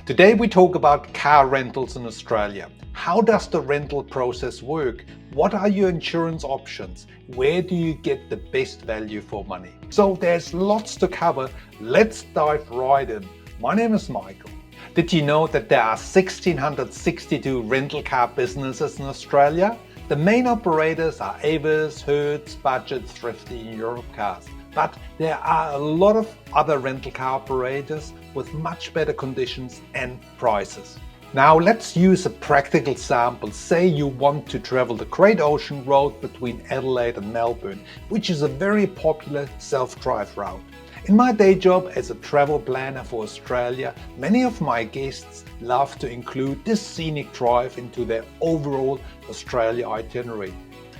Today we talk about car rentals in Australia. How does the rental process work? What are your insurance options? Where do you get the best value for money? So there's lots to cover. Let's dive right in. My name is Michael. Did you know that there are 1,662 rental car businesses in Australia? The main operators are 𝗟𝗏𝗍𝗃, Hertz, Budget, Thrifty and Europcars. But there are a lot of other rental car operators with much better conditions and prices. Now let's use a practical sample. Say you want to travel the Great Ocean Road between Adelaide and Melbourne, which is a very popular self-drive route. In my day job as a travel planner for Australia, many of my guests love to include this scenic drive into their overall Australia itinerary.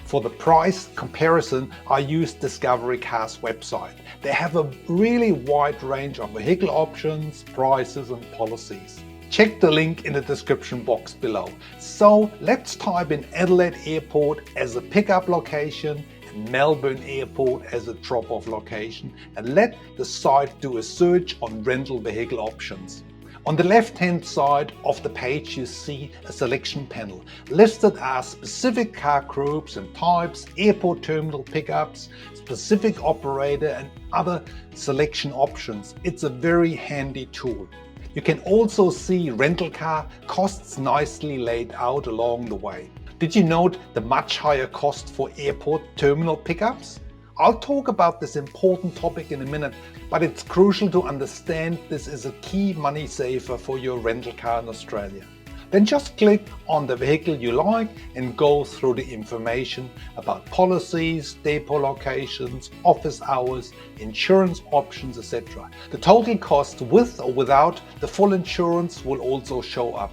For the price comparison, I used 𝗥𝗲𝗹𝗁's website. They have a really wide range of vehicle options, prices and policies. Check the link in the description box below. So let's type in Adelaide Airport as a pickup location and Melbourne Airport as a drop-off location, and let the site do a search on rental vehicle options. On the left-hand side of the page you see a selection panel. Listed are specific car groups and types, airport terminal pickups, specific operator and other selection options. It's a very handy tool. You can also see rental car costs nicely laid out along the way. Did you note the much higher cost for airport terminal pickups? I'll talk about this important topic in a minute, but it's crucial to understand this is a key money saver for your rental car in Australia. Then just click on the vehicle you like and go through the information about policies, depot locations, office hours, insurance options, etc. The total cost with or without the full insurance will also show up.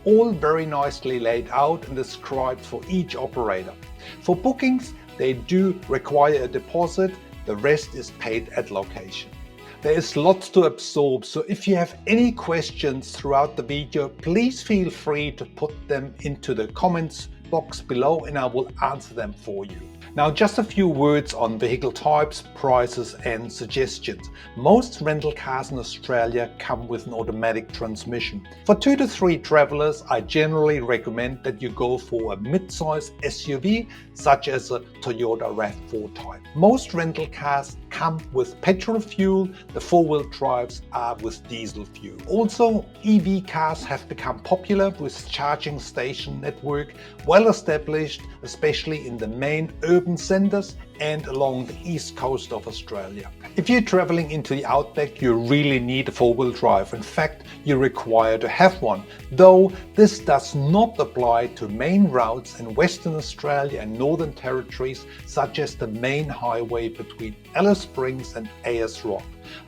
All very nicely laid out and described for each operator. For bookings, they do require a deposit, the rest is paid at location. There is lots to absorb, so if you have any questions throughout the video, please feel free to put them into the comments box below and I will answer them for you. Now just a few words on vehicle types, prices and suggestions. Most rental cars in Australia come with an automatic transmission. For 2 to 3 travelers, I generally recommend that you go for a mid-size SUV such as a Toyota RAV4 type. Most rental cars come with petrol fuel, the 4-wheel drives are with diesel fuel. Also, EV cars have become popular with charging station network well established, especially in the main urban centers and along the east coast of Australia. If you're traveling into the outback, you really need a 4-wheel drive. In fact, you require to have one, though this does not apply to main routes in Western Australia and Northern Territories, such as the main highway between Alice Springs and Ayers Rock.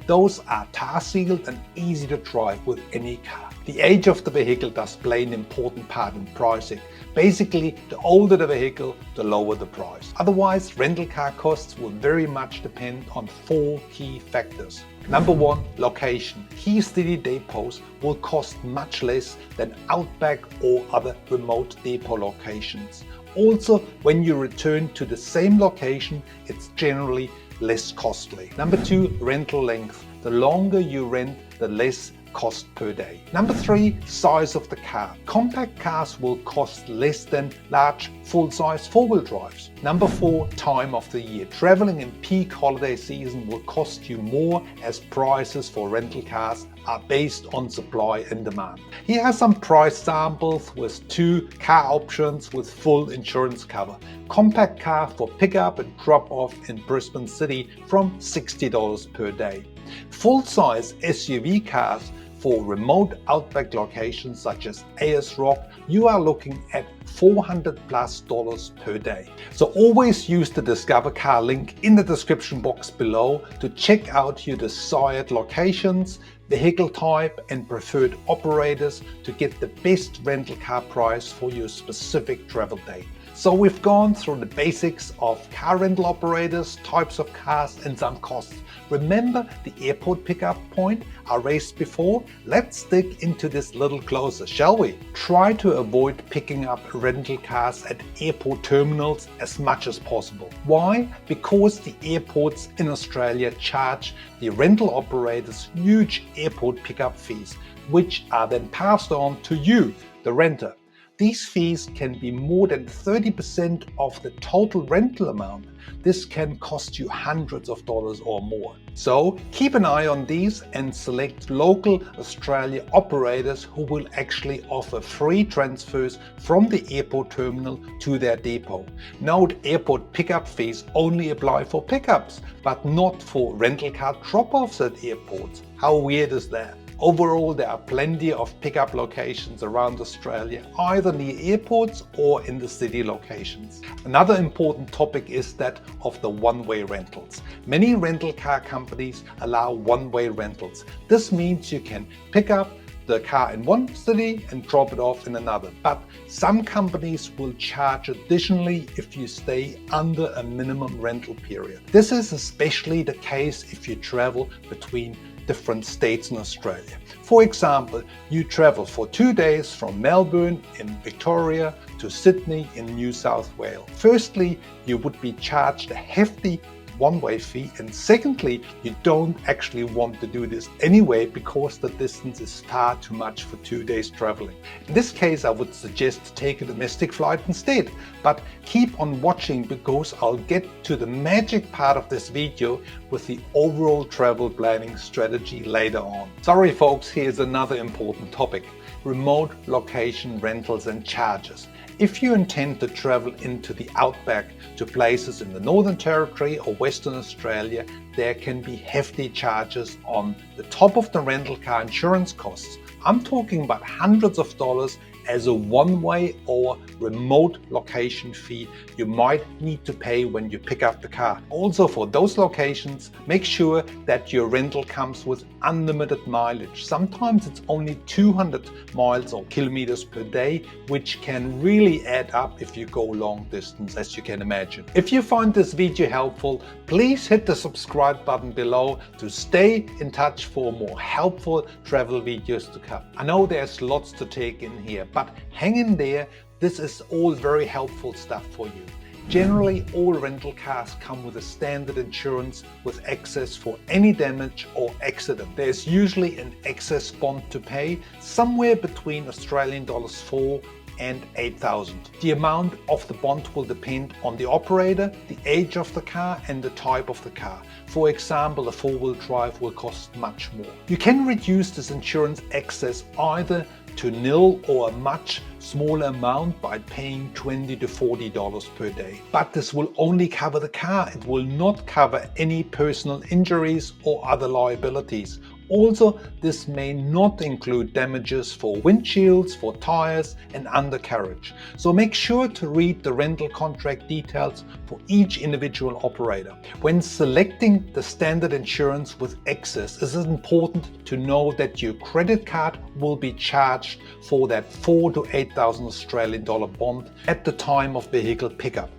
Those are tar-sealed and easy to drive with any car. The age of the vehicle does play an important part in pricing. Basically, the older the vehicle, the lower the price. Otherwise, rental car costs will very much depend on 4 key factors. Number 1, location. Key city depots will cost much less than outback or other remote depot locations. Also, when you return to the same location, it's generally less costly. Number 2, rental length. The longer you rent, the less cost per day. Number 3, size of the car. Compact cars will cost less than large full-size 4-wheel drives. Number 4, time of the year. Traveling in peak holiday season will cost you more as prices for rental cars are based on supply and demand. Here are some price samples with 2 car options with full insurance cover. Compact car for pickup and drop-off in Brisbane City from $60 per day. Full-size SUV cars for remote outback locations such as Ayers Rock, you are looking at $400+ per day. So always use the 𝗥𝗲𝗹𝗁 link in the description box below to check out your desired locations, vehicle type and preferred operators to get the best rental car price for your specific travel date. So we've gone through the basics of car rental operators, types of cars and some costs. Remember the airport pickup point I raised before? Let's dig into this a little closer, shall we? Try to avoid picking up rental cars at airport terminals as much as possible. Why? Because the airports in Australia charge the rental operators huge airport pickup fees. which are then passed on to you, the renter. These fees can be more than 30% of the total rental amount. This can cost you hundreds of dollars or more. So keep an eye on these and select local Australia operators who will actually offer free transfers from the airport terminal to their depot. Note, airport pickup fees only apply for pickups, but not for rental car drop-offs at airports. How weird is that? Overall, there are plenty of pickup locations around Australia, either near airports or in the city locations. Another important topic is that of the one-way rentals. Many rental car companies allow one-way rentals. This means you can pick up the car in one city and drop it off in another. But some companies will charge additionally if you stay under a minimum rental period. This is especially the case if you travel between different states in Australia. For example, you travel for 2 days from Melbourne in Victoria to Sydney in New South Wales. Firstly, you would be charged a hefty one-way fee, and secondly, you don't actually want to do this anyway because the distance is far too much for 2 days traveling. In this case, I would suggest to take a domestic flight instead, but keep on watching because I'll get to the magic part of this video with the overall travel planning strategy later on. Sorry folks, here's another important topic: remote location rentals and charges. If you intend to travel into the outback to places in the Northern Territory or Western Australia, there can be hefty charges on the top of the rental car insurance costs. I'm talking about hundreds of dollars as a one-way or remote location fee you might need to pay when you pick up the car. Also, for those locations, make sure that your rental comes with unlimited mileage. Sometimes it's only 200 miles or kilometers per day, which can really add up if you go long distance, as you can imagine. If you find this video helpful, please hit the subscribe button below to stay in touch for more helpful travel videos to come. I know there's lots to take in here, but hang in there, this is all very helpful stuff for you. Generally, all rental cars come with a standard insurance with excess for any damage or accident. There's usually an excess bond to pay, somewhere between Australian dollars 4 and 8,000. The amount of the bond will depend on the operator, the age of the car and the type of the car. For example, a four-wheel drive will cost much more. You can reduce this insurance excess either to nil or a much smaller amount by paying $20 to $40 per day. But this will only cover the car. It will not cover any personal injuries or other liabilities. Also, this may not include damages for windshields, for tires and undercarriage. So make sure to read the rental contract details for each individual operator. When selecting the standard insurance with excess, it is important to know that your credit card will be charged for that 4,000 to 8,000 Australian dollar bond at the time of vehicle pickup.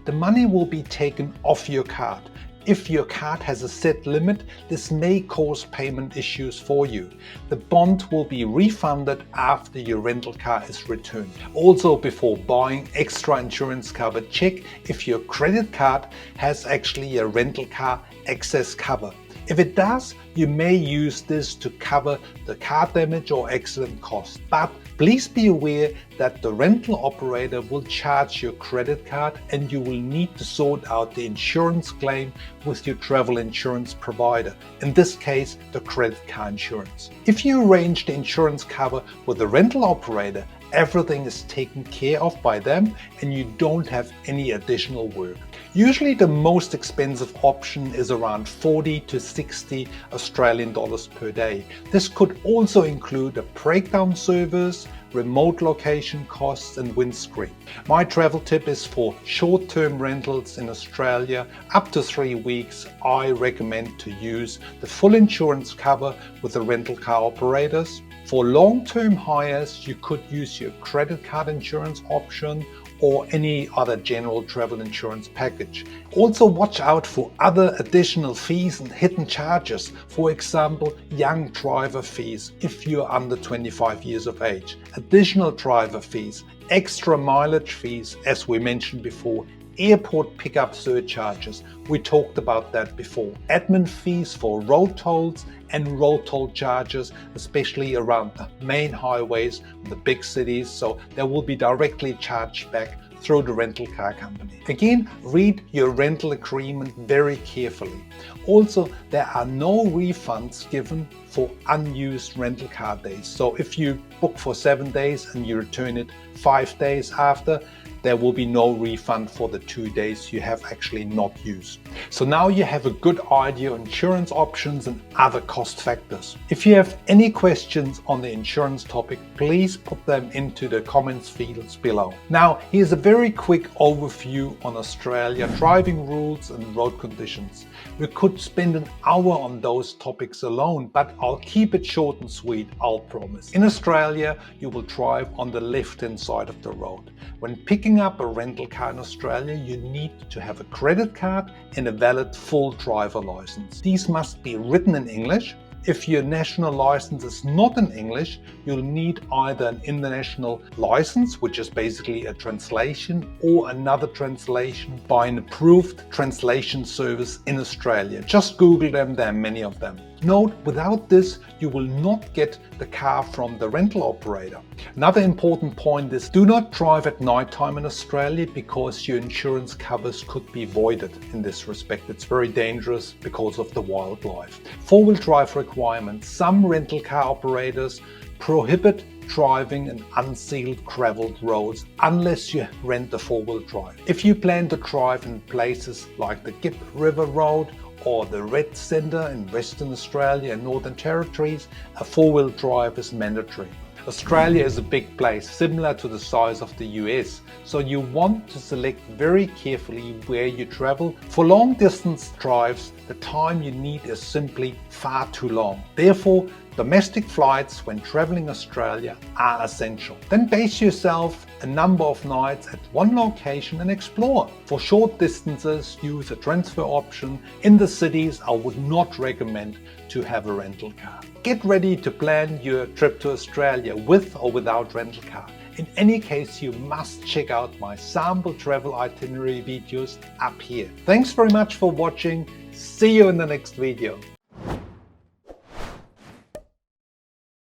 The money will be taken off your card. If your card has a set limit, this may cause payment issues for you. The bond will be refunded after your rental car is returned. Also, before buying extra insurance cover, check if your credit card has actually a rental car excess cover. If it does, you may use this to cover the car damage or accident costs. But please be aware that the rental operator will charge your credit card and you will need to sort out the insurance claim with your travel insurance provider, in this case the credit card insurance. If you arrange the insurance cover with the rental operator, everything is taken care of by them and you don't have any additional work. Usually the most expensive option is around 40 to 60 Australian dollars per day. This could also include a breakdown service, remote location costs and windscreen. My travel tip is for short-term rentals in Australia up to 3 weeks. I recommend to use the full insurance cover with the rental car operators. For long-term hires, you could use your credit card insurance option or any other general travel insurance package. Also watch out for other additional fees and hidden charges, for example young driver fees if you're under 25 years of age, additional driver fees, extra mileage fees as we mentioned before, airport pickup surcharges. We talked about that before. Admin fees for road tolls and road toll charges, especially around the main highways, the big cities, so they will be directly charged back through the rental car company. Again, read your rental agreement very carefully. Also, there are no refunds given for unused rental car days. So if you book for 7 days and you return it 5 days after, there will be no refund for the 2 days you have actually not used. So now you have a good idea of insurance options and other cost factors. If you have any questions on the insurance topic, please put them into the comments fields below. Now, here's a very quick overview on Australia driving rules and road conditions. We could spend an hour on those topics alone, but I'll keep it short and sweet, I'll promise. In Australia, you will drive on the left-hand side of the road. When picking up a rental car in Australia, you need to have a credit card and a valid full driver license. These must be written in English. If your national license is not in English, you'll need either an international license, which is basically a translation, or another translation by an approved translation service in Australia. Just Google them, there are many of them. Note, without this, you will not get the car from the rental operator. Another important point is do not drive at night time in Australia because your insurance covers could be voided in this respect. It's very dangerous because of the wildlife. Four-wheel drive requirements. Some rental car operators prohibit driving in unsealed graveled roads unless you rent a four-wheel drive. If you plan to drive in places like the Gibb River Road or the Red Centre in Western Australia and Northern Territories, a four-wheel drive is mandatory. Australia is a big place, similar to the size of the US, so you want to select very carefully where you travel. For long distance drives, the time you need is simply far too long. Therefore, domestic flights when traveling Australia are essential. Then base yourself a number of nights at one location and explore. For short distances, use a transfer option. In the cities, I would not recommend to have a rental car. Get ready to plan your trip to Australia with or without rental car. In any case, you must check out my sample travel itinerary videos up here. Thanks very much for watching. See you in the next video.